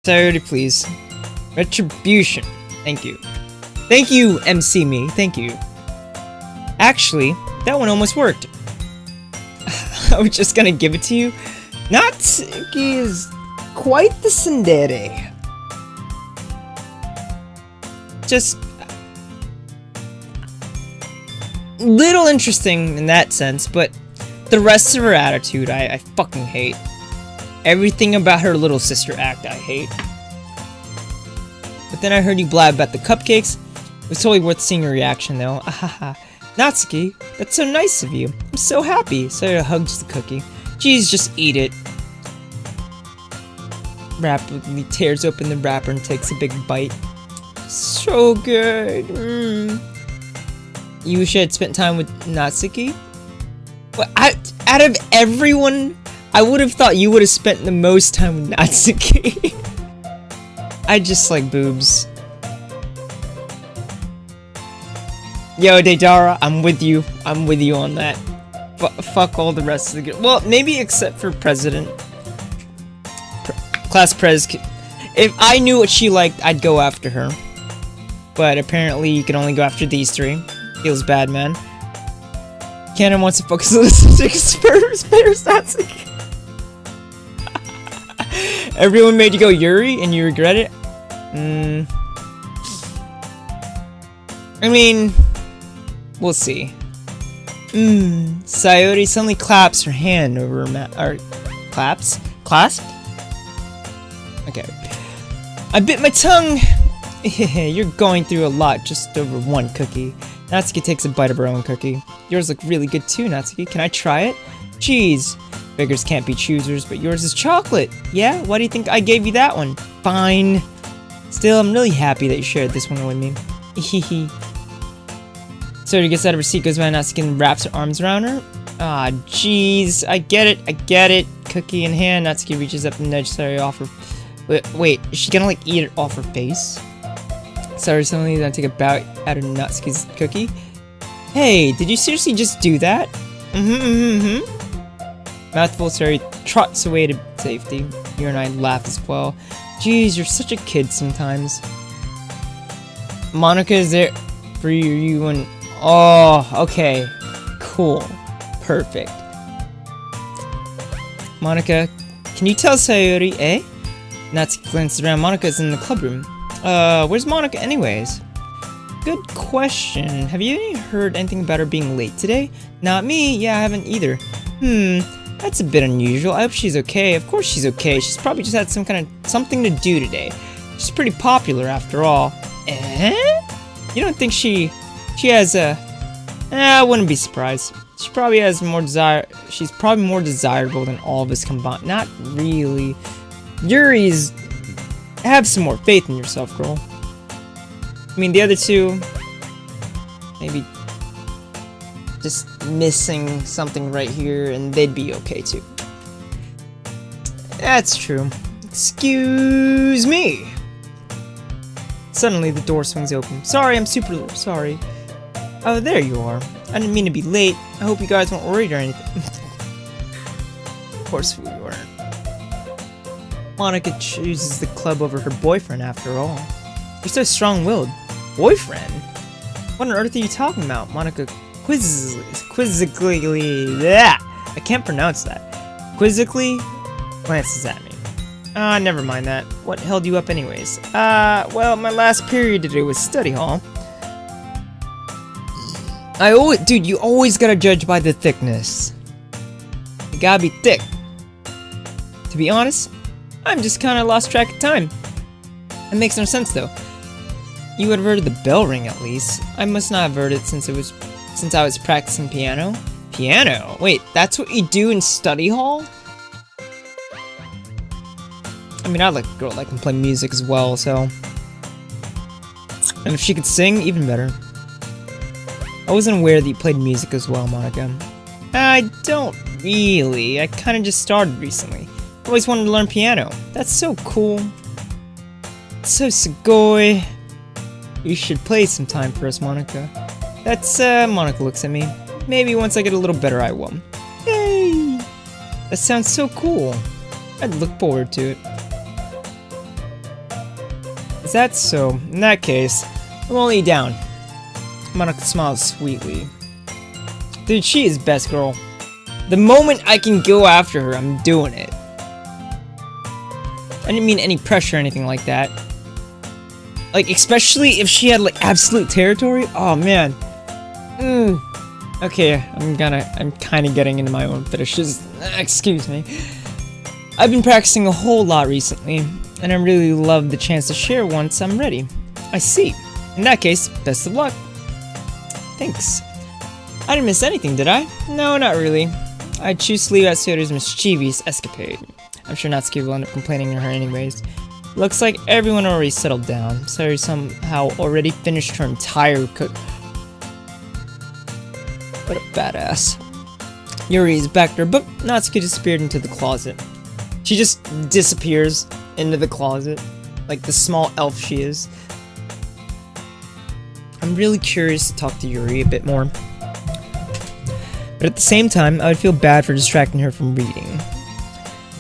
Priority, please. Retribution. Thank you. Thank you, MC me. Thank you. Actually, that one almost worked. I was just gonna give it to you. Natsuki is quite the tsundere. Just little interesting in that sense, but the rest of her attitude I fucking hate. Everything about her little sister act I hate. But then I heard you blab about the cupcakes. It was totally worth seeing your reaction though. Ahaha. Natsuki, that's so nice of you. I'm so happy. Sayori hugs the cookie. Geez, just eat it. Rapidly tears open the wrapper and takes a big bite. So good. You wish I had spent time with Natsuki? But out of everyone, I would have thought you would have spent the most time with Natsuki. I just like boobs. Yo, Deidara, I'm with you. I'm with you on that. Fuck all the rest of the good. Well, maybe except for President. Class Prez. If I knew what she liked, I'd go after her. But apparently you can only go after these three. Feels bad, man. Canon wants to focus on the Spurs Natsuki. Everyone made you go Yuri and you regret it? I mean, we'll see. Sayori suddenly claps her hand over her clasped? Okay. I bit my tongue! You're going through a lot just over one cookie. Natsuki takes a bite of her own cookie. Yours look really good too, Natsuki. Can I try it? Jeez. Beggars can't be choosers, but yours is chocolate. Yeah? Why do you think I gave you that one? Fine. Still, I'm really happy that you shared this one with me. Hehe. Sayori gets out of her seat, goes by Natsuki and wraps her arms around her. Ah, jeez. I get it. Cookie in hand, Natsuki reaches up and nudges Sayori off her... Wait, is she gonna, like, eat it off her face? Sayori suddenly then take a bite out of Natsuki's cookie. Hey, did you seriously just do that? Mouthful, Sayori trots away to safety. You and I laugh as well. Jeez, you're such a kid sometimes. Monika is there for you and... Oh, okay. Cool. Perfect. Monika, can you tell Sayori, eh? Natsuki glances around. Monika's in the club room. Where's Monika anyways? Good question. Have you heard anything about her being late today? Not me. Yeah, I haven't either. That's a bit unusual. I hope she's okay. Of course she's okay. She's probably just had something to do today. She's pretty popular after all. Eh? You don't think she has a... I wouldn't be surprised. She probably has more desire. She's probably more desirable than all of us combined. Not really. Yuri's... Have some more faith in yourself, girl. I mean, the other two... Maybe... just missing something right here, and they'd be okay, too. That's true. Excuse me! Suddenly, the door swings open. Sorry, I'm super sorry. Oh, there you are. I didn't mean to be late. I hope you guys weren't worried or anything. Of course we weren't. Monika chooses the club over her boyfriend, after all. You're so strong-willed. Boyfriend? What on earth are you talking about? Monika quizzically... Bleh, I can't pronounce that. Quizzically glances at me. Never mind that. What held you up anyways? Well, my last period today was study hall. Dude, you always gotta judge by the thickness. You gotta be thick. To be honest, I'm just kinda lost track of time. It makes no sense though. You would have heard the bell ring at least. I must not have heard it since I was practicing piano. Piano? Wait, that's what you do in study hall? I mean, I like a girl that can play music as well, so... And if she could sing, even better. I wasn't aware that you played music as well, Monika. I don't really. I kinda just started recently. I always wanted to learn piano. That's so cool. It's so sugoi. You should play sometime for us, Monika. That's, Monika looks at me. Maybe once I get a little better, I will. Yay! That sounds so cool. I'd look forward to it. Is that so? In that case, I won't let you down. Monika smiles sweetly. Dude, she is best girl. The moment I can go after her, I'm doing it. I didn't mean any pressure or anything like that. Like, especially if she had, like, absolute territory. Oh, man. Okay, I'm kind of getting into my own fetishes. Excuse me. I've been practicing a whole lot recently, and I really love the chance to share once I'm ready. I see. In that case, best of luck. Thanks. I didn't miss anything, did I? No, not really. I choose to leave out Sayori's mischievous escapade. I'm sure Natsuki will end up complaining to her anyways. Looks like everyone already settled down. Sayori somehow already finished her entire cook. What a badass. Yuri is back to her book. Natsuki disappeared into the closet. She just disappears into the closet, like the small elf she is. I'm really curious to talk to Yuri a bit more. But at the same time, I would feel bad for distracting her from reading.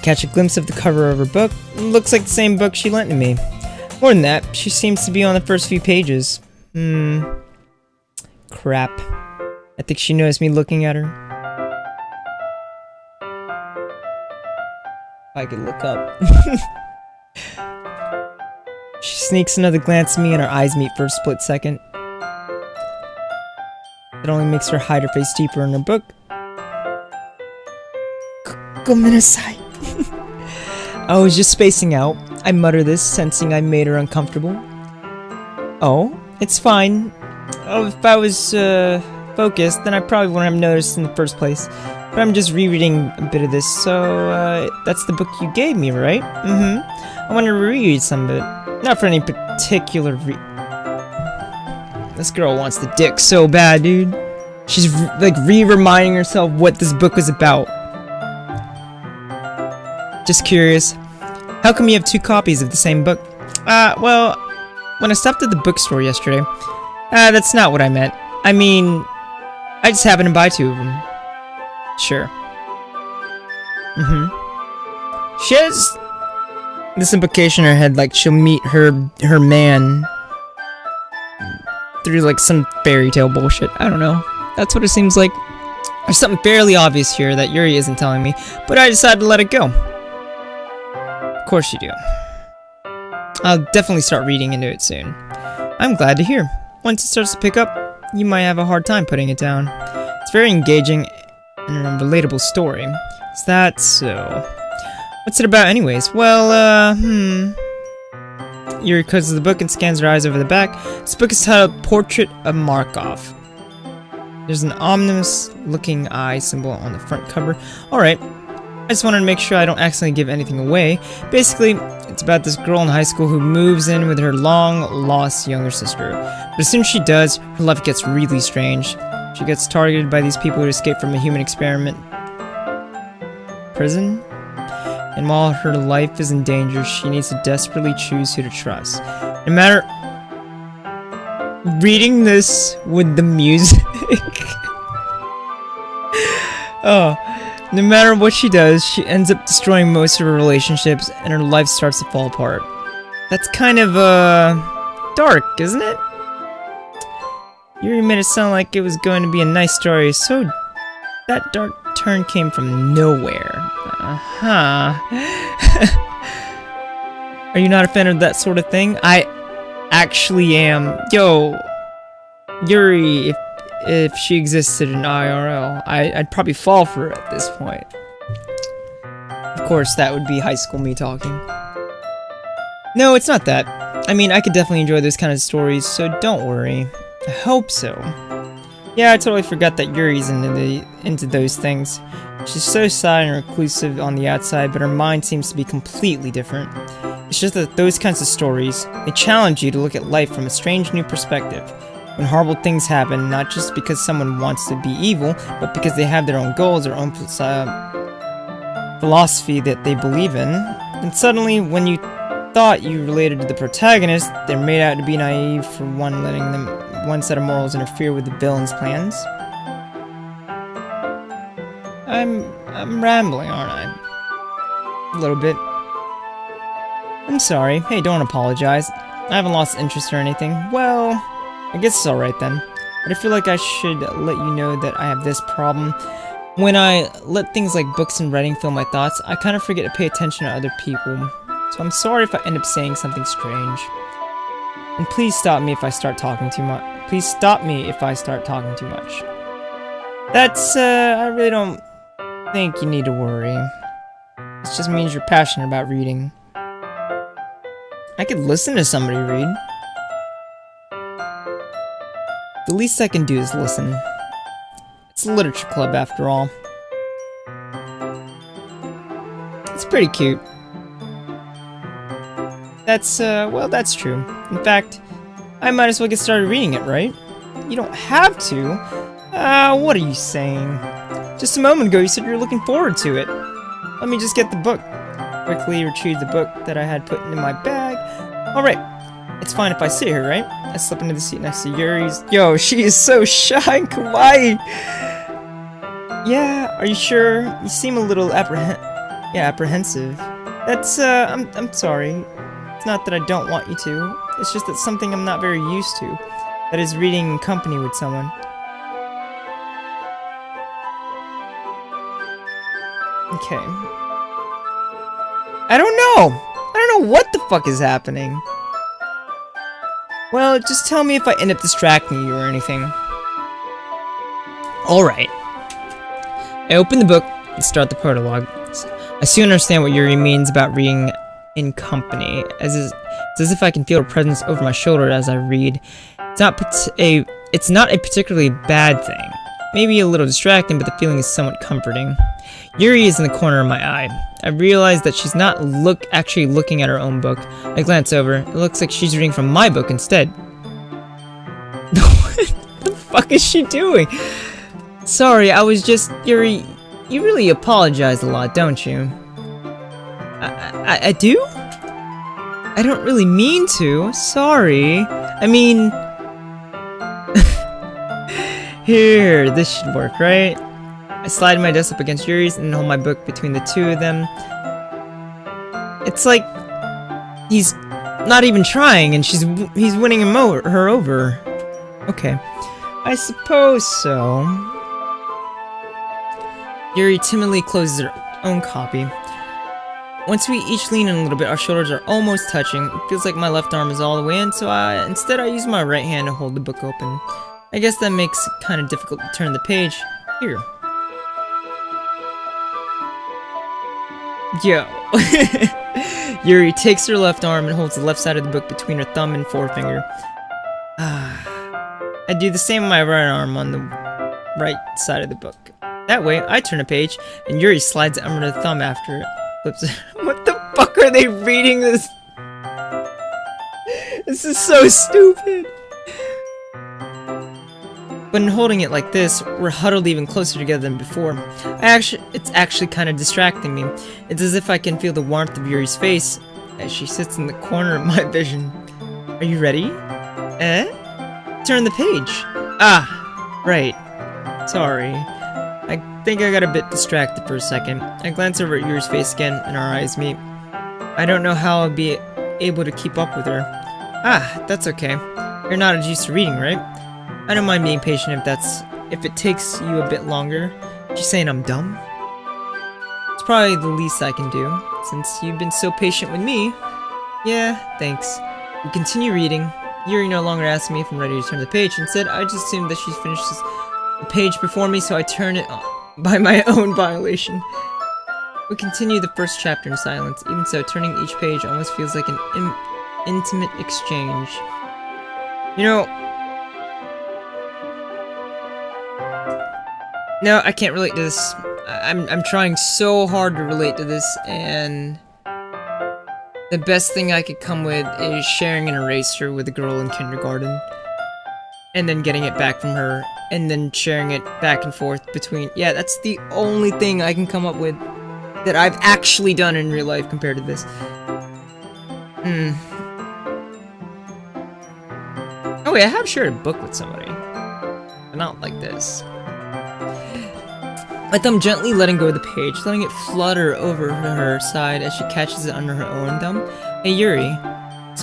Catch a glimpse of the cover of her book. It looks like the same book she lent to me. More than that, she seems to be on the first few pages. Crap. I think she noticed me looking at her. If I could look up. She sneaks another glance at me and our eyes meet for a split second. It only makes her hide her face deeper in her book. Gomenasai. I was just spacing out. I mutter this, sensing I made her uncomfortable. Oh, it's fine. Oh, if I was focused, then I probably wouldn't have noticed in the first place. But I'm just rereading a bit of this, so that's the book you gave me, right? I want to reread some of it. Not for any particular This girl wants the dick so bad, dude. She's like re-reminding herself what this book was about. Just curious. How come you have 2 copies of the same book? Well, when I stopped at the bookstore yesterday, that's not what I meant. I mean, I just happened to buy 2 of them. Sure. She has this implication in her head, like she'll meet her man through like some fairy tale bullshit. I don't know. That's what it seems like. There's something fairly obvious here that Yuri isn't telling me, but I decided to let it go. Of course you do. I'll definitely start reading into it soon. I'm glad to hear. Once it starts to pick up, you might have a hard time putting it down. It's very engaging and a relatable story. Is that so? What's it about anyways? Well, Yuri closes the book and scans her eyes over the back. This book is titled Portrait of Markov. There's an ominous-looking eye symbol on the front cover. Alright, I just wanted to make sure I don't accidentally give anything away. Basically, it's about this girl in high school who moves in with her long-lost younger sister. But as soon as she does, her life gets really strange. She gets targeted by these people who escaped from a human experiment prison. And while her life is in danger, she needs to desperately choose who to trust. No matter... Reading this with the music... Oh, no matter what she does, she ends up destroying most of her relationships, and her life starts to fall apart. That's kind of, dark, isn't it? Yuri made it sound like it was going to be a nice story, so that dark turn came from nowhere. Are you not a fan of that sort of thing? I actually am. Yo, Yuri, if she existed in IRL, I'd probably fall for her at this point. Of course, that would be high school me talking. No, it's not that. I mean, I could definitely enjoy those kind of stories, so don't worry. I hope so. Yeah, I totally forgot that Yuri's into those things. She's so silent and reclusive on the outside, but her mind seems to be completely different. It's just that those kinds of stories, they challenge you to look at life from a strange new perspective. When horrible things happen, not just because someone wants to be evil, but because they have their own goals, their own philosophy that they believe in. And suddenly, when you thought you related to the protagonist, they're made out to be naive for one set of morals interfere with the villain's plans. I'm rambling, aren't I? A little bit. I'm sorry. Hey, don't apologize. I haven't lost interest or anything. Well, I guess it's alright then. But I feel like I should let you know that I have this problem. When I let things like books and writing fill my thoughts, I kind of forget to pay attention to other people. So I'm sorry if I end up saying something strange. And please stop me if I start talking too much. Please stop me if I start talking too much. That's, I really don't think you need to worry. This just means you're passionate about reading. I could listen to somebody read. The least I can do is listen. It's a literature club after all. It's pretty cute. That's, well, that's true. In fact, I might as well get started reading it, right? You don't have to. What are you saying? Just a moment ago you said you were looking forward to it. Let me just get the book. Quickly retrieve the book that I had put in my bag. Alright. It's fine if I sit here, right? I slip into the seat next to Yuri's. Yo, she is so shy and kawaii. Yeah, are you sure? You seem a little apprehensive. That's, I'm sorry. It's not that I don't want you to. It's just that something I'm not very used to. That is reading in company with someone. Okay. I don't know! I don't know what the fuck is happening. Well, just tell me if I end up distracting you or anything. Alright. I open the book and start the prologue. I soon understand what Yuri means about reading in company. It's as if I can feel her presence over my shoulder as I read. It's not a particularly bad thing. Maybe a little distracting, but the feeling is somewhat comforting. Yuri is in the corner of my eye. I realize that she's not actually looking at her own book. I glance over. It looks like she's reading from my book instead. What the fuck is she doing? Sorry, I was just... Yuri, you really apologize a lot, don't you? I do? I don't really mean to. Sorry. I mean... Here, this should work, right? I slide my desk up against Yuri's and hold my book between the two of them. It's like he's not even trying, and he's winning her over. Okay, I suppose so. Yuri timidly closes her own copy. Once we each lean in a little bit, our shoulders are almost touching. It feels like my left arm is all the way in, so instead I use my right hand to hold the book open. I guess that makes it kind of difficult to turn the page. Here. Yo. Yuri takes her left arm and holds the left side of the book between her thumb and forefinger. I do the same with my right arm on the right side of the book. That way, I turn a page, and Yuri slides it under the thumb after it. Flips it. What the fuck are they reading this? This is so stupid. But in holding it like this, we're huddled even closer together than before. It's actually kind of distracting me. It's as if I can feel the warmth of Yuri's face as she sits in the corner of my vision. Are you ready? Turn the page. Ah, right. Sorry. I think I got a bit distracted for a second. I glance over at Yuri's face again, and our eyes meet. I don't know how I'll be able to keep up with her. Ah, that's okay. You're not as used to reading, right? I don't mind being patient if it takes you a bit longer. You saying I'm dumb? It's probably the least I can do, since you've been so patient with me. Yeah, thanks. We continue reading. Yuri no longer asks me if I'm ready to turn the page. Instead, I just assume that she's finished the page before me, so I turn it by my own violation. We continue the first chapter in silence. Even so, turning each page almost feels like an intimate exchange. You know... No, I can't relate to this. I'm trying so hard to relate to this, and the best thing I could come with is sharing an eraser with a girl in kindergarten, and then getting it back from her, and then sharing it back and forth between... Yeah, that's the only thing I can come up with that I've actually done in real life compared to this. Oh wait, I have shared a book with somebody, but not like this. My thumb gently letting go of the page, letting it flutter over her side as she catches it under her own thumb. Hey Yuri,